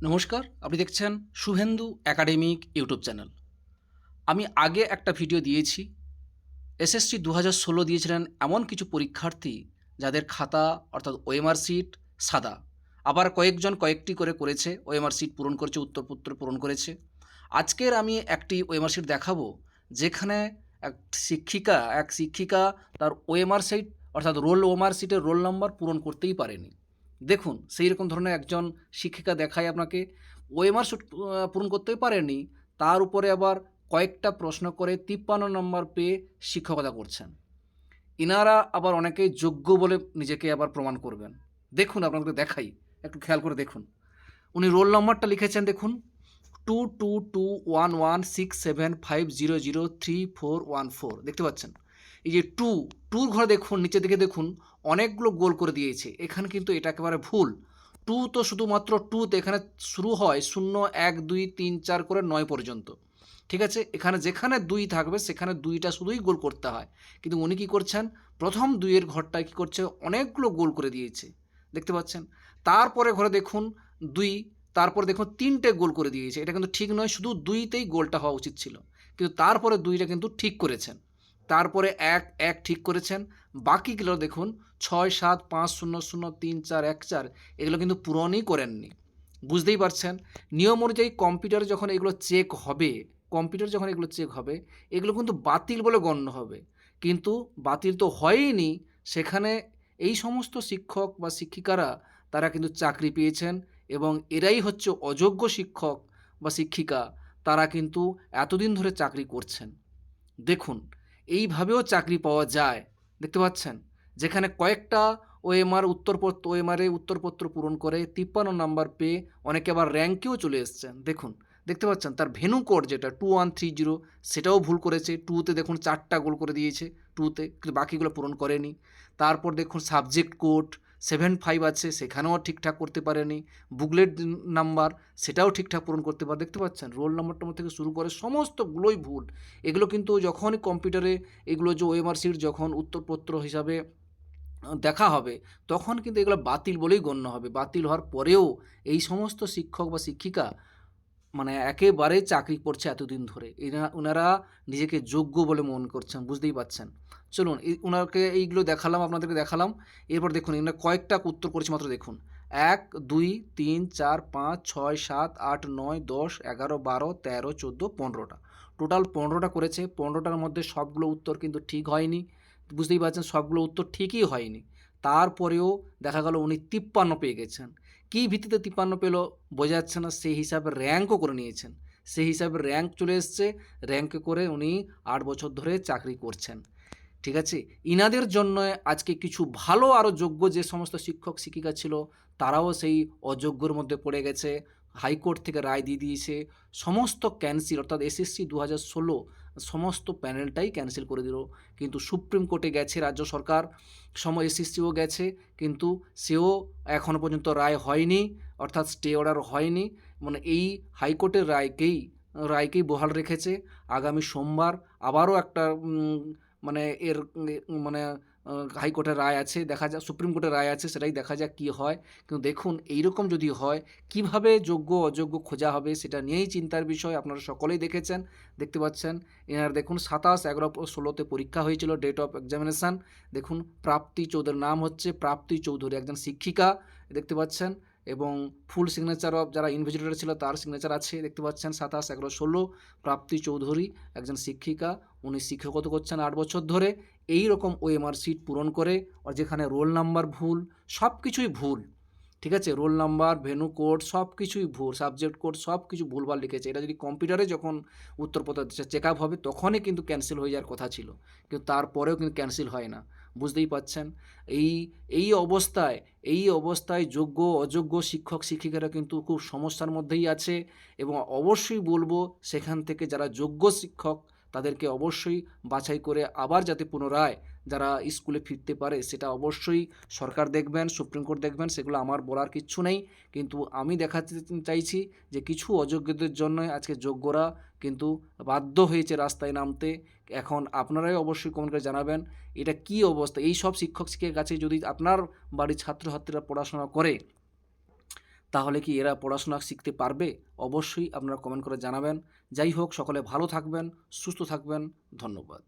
নমস্কার, আপনি দেখছেন শুভেন্দু একাডেমিক ইউটিউব চ্যানেল। আমি আগে একটা ভিডিও দিয়েছি। এসএসসি ২০১৬ দিয়েছিলেন এমন কিছু পরীক্ষার্থী যাদের খাতা অর্থাৎ ওএমআর শিট সাদা। আবার কয়েকজন কয়েকটি করে করেছে, ওএমআর শিট পূরণ করেছে, উত্তরপত্র পূরণ করেছে। আজকের আমি একটি ওএমআর শিট দেখাবো, যেখানে এক শিক্ষিকা তার ওএমআর শিট অর্থাৎ ওএমআর শিটের রোল নম্বর পূরণ করতেই পারেনি। দেখুন, সেই রকম ধরনের একজন শিক্ষিকা দেখায় আপনাকে, ওএমআর শিট পূরণ করতেই পারেনি, তার উপরে আবার কয়েকটা প্রশ্ন করে ৫৩ নম্বর পেয়ে শিক্ষকতা করছেন। ইনারা আবার অনেকেই যোগ্য বলে নিজেকে আবার প্রমাণ করবেন। দেখুন, আপনাদেরকে দেখাই, একটু খেয়াল করে দেখুন। উনি রোল নম্বরটা লিখেছেন, দেখুন 22211675003414। দেখতে পাচ্ছেন? এই যে টুর ঘরে দেখুন, নিচের দিকে দেখুন, অনেকগুলো গোল করে দিয়েছে। এখানে কিন্তু এটা একেবারে ভুল। টু তো শুধুমাত্র টুতে এখানে শুরু হয় ০, ১, ২, ৩, ৪ করে ৯ পর্যন্ত। ঠিক আছে? এখানে যেখানে ২ থাকবে সেখানে ২টা শুধুই গোল করতে হয়। কিন্তু উনি কী করছেন, প্রথম ২ এর ঘরটায় কী করছে, অনেকগুলো গোল করে দিয়েছে। দেখতে পাচ্ছেন? তারপরে ঘরে দেখুন ২, তারপর দেখুন ৩টে গোল করে দিয়েছে। এটা কিন্তু ঠিক নয়, শুধু ২তেই গোলটা হওয়া উচিত ছিল। কিন্তু তারপরে ২টা কিন্তু ঠিক করেছেন। তারপরে ১ ঠিক করেছেন। বাকিগুলো দেখুন ৬, ৭, ৫, ০, ০, ৩, ৪, ১, ৪ এগুলো কিন্তু পূরণই করেননি। বুঝতেই পারছেন? নিয়ম অনুযায়ী কম্পিউটারে যখন এগুলো চেক হবে, এগুলো কিন্তু বাতিল বলে গণ্য হবে। কিন্তু বাতিল তো হয়ইনি, সেখানে এই সমস্ত শিক্ষক বা শিক্ষিকারা তারা কিন্তু চাকরি পেয়েছেন, এবং এরাই হচ্ছে অযোগ্য শিক্ষক বা শিক্ষিকা। তারা কিন্তু এতদিন ধরে চাকরি করছেন। দেখুন, এইভাবেও চাকরি পাওয়া যায়। দেখতে পাচ্ছেন? যেখানে কয়েকটা ওএমআরে উত্তরপত্র পূরণ করে ৫৩ নাম্বার পেয়ে অনেকে আবার র্যাঙ্কেও চলে এসছেন। দেখুন, দেখতে পাচ্ছেন? তার ভেন্যু কোড যেটা 2130 সেটাও ভুল করেছে। 2 তে দেখুন ৪ টা গোল করে দিয়েছে 2 তে, কিন্তু বাকিগুলো পূরণ করেনি। তারপর দেখুন সাবজেক্ট কোড 75 আছে, সেখানেও ঠিকঠাক করতে পারেনি। বুকলেট নাম্বার সেটাও ঠিকঠাক পূরণ করতে পারে। দেখতে পাচ্ছেন? রোল নাম্বার থেকে শুরু করে সমস্তগুলোই ভুল। এগুলো কিন্তু যখনই কম্পিউটারে এগুলো যে ওএমআর শিট যখন উত্তরপত্র হিসাবে দেখা হবে, তখন কিন্তু এগুলো বাতিল বলেই গণ্য হবে। বাতিল হওয়ার পরেও এই সমস্ত শিক্ষক বা শিক্ষিকা মানে একেবারে চাকরি করছে এতদিন ধরে। ওনারা নিজেকে যোগ্য বলে মনে করছেন, বুঝতেই পারছেন। চলুন, ওনাকে এইগুলো দেখালাম, আপনাদেরকে দেখালাম। এরপর দেখুন এনারা কয়েকটা উত্তর করেছে মাত্র দেখুন। ১, ২, ৩, ৪, ৫, ৬, ৭, ৮, ৯, ১০, ১১, ১২, ১৩, ১৪, ১৫টা। টোটাল ১৫টা করেছে। ১৫টার মধ্যে সবগুলো উত্তর কিন্তু ঠিক হয়নি। বুঝতেই পারছেন, সবগুলো উত্তর ঠিকই হয়নি। তারপরেও দেখা গেল উনি ৫৩ পেয়ে গেছেন। কী ভিত্তিতে ৫৩ পেল বোঝা যাচ্ছে না, সেই হিসাবে র্যাঙ্কও করে নিয়েছেন। সেই হিসাবে র্যাঙ্ক চলে এসছে, র্যাঙ্কে করে উনি ৮ বছর ধরে চাকরি করছেন। ঠিক আছে? ইনাদের জন্য আজকে কিছু ভালো আরও যোগ্য যে সমস্ত শিক্ষক শিক্ষিকা ছিল, তারাও সেই অযোগ্যর মধ্যে পড়ে গেছে। হাইকোর্ট থেকে রায় দিয়ে দিয়েছে, সমস্ত ক্যান্সেল, অর্থাৎ এসএসসি ২০১৬ সমস্ত প্যানেলটাই ক্যান্সেল করে দিল। কিন্তু সুপ্রিম কোর্টে গেছে রাজ্য সরকার, এসএসসিও গেছে, কিন্তু সেও এখনও পর্যন্ত রায় হয়নি, অর্থাৎ স্টে অর্ডার হয়নি। মানে এই হাইকোর্টের রায়কেই বহাল রেখেছে। আগামী সোমবার আবারও একটা মানে এর মানে হাইকোর্টের রায় আছে, দেখা যাক, সুপ্রিম কোর্টের রায় আছে, সেটাই দেখা যাক কী হয়। কিন্তু দেখুন, এইরকম যদি হয়, কিভাবে যোগ্য অযোগ্য খোঁজা হবে সেটা নিয়েই চিন্তার বিষয়। আপনারা সকলেই দেখেছেন, দেখতে পাচ্ছেন। এনার দেখুন ২৭/১১/১৬ পরীক্ষা হয়েছিল, ডেট অফ এক্সামিনেশান। দেখুন, প্রাপ্তি চৌধুরীর নাম হচ্ছে প্রাপ্তি চৌধুরী, একজন শিক্ষিকা, দেখতে পাচ্ছেন। এবং ফুল সিগনেচার অফ যারা ইনভিজিলেটর ছিল তার সিগনেচার আছে, দেখতে পাচ্ছেন। ২৭/১১/১৬ প্রাপ্তি চৌধুরী একজন শিক্ষিকা, উনি শিক্ষকতা করছেন ৮ বছর ধরে। এই রকম ওএমআর শিট পূরণ করে, আর যেখানে রোল নাম্বার ভুল, সব কিছুই ভুল। ঠিক আছে? রোল নাম্বার, ভেন্যু কোড সব কিছুই ভুল, সাবজেক্ট কোড সব কিছু ভুলভাল লিখেছে। এটা যদি কম্পিউটারে যখন উত্তরপত্র চেক আপ হবে তখনই কিন্তু ক্যান্সেল হয়ে যাওয়ার কথা ছিল, কিন্তু তারপরেও কিন্তু ক্যান্সেল হয় না। বুঝতেই পারছেন? এই এই অবস্থায় যোগ্য অযোগ্য শিক্ষক শিক্ষিকারা কিন্তু খুব সমস্যার মধ্যেই আছে। এবং অবশ্যই বলবো, সেখান থেকে যারা যোগ্য শিক্ষক তাদেরকে অবশ্যই বাছাই করে আবার যাতে পুনরায় যারা স্কুলে ফিরতে পারে, সেটা অবশ্যই সরকার দেখবেন, সুপ্রিম কোর্ট দেখবেন, সেগুলো আমার বলার কিচ্ছু নেই। কিন্তু আমি দেখাতে চাইছি যে কিছু অযোগ্যদের জন্য আজকে যোগ্যরা কিন্তু বাধ্য হয়েছে রাস্তায় নামতে। এখন আপনারাই অবশ্যই কমেন্ট করে জানাবেন এটা কী অবস্থা। এই সব শিক্ষক শিক্ষকের কাছে যদি আপনার বাড়ির ছাত্রছাত্রীরা পড়াশোনা করে, তাহলে কি এরা পড়াশোনা শিখতে পারবে? অবশ্যই আপনারা কমেন্ট করে জানাবেন। যাই হোক সকলে ভালো থাকবেন, সুস্থ থাকবেন। ধন্যবাদ।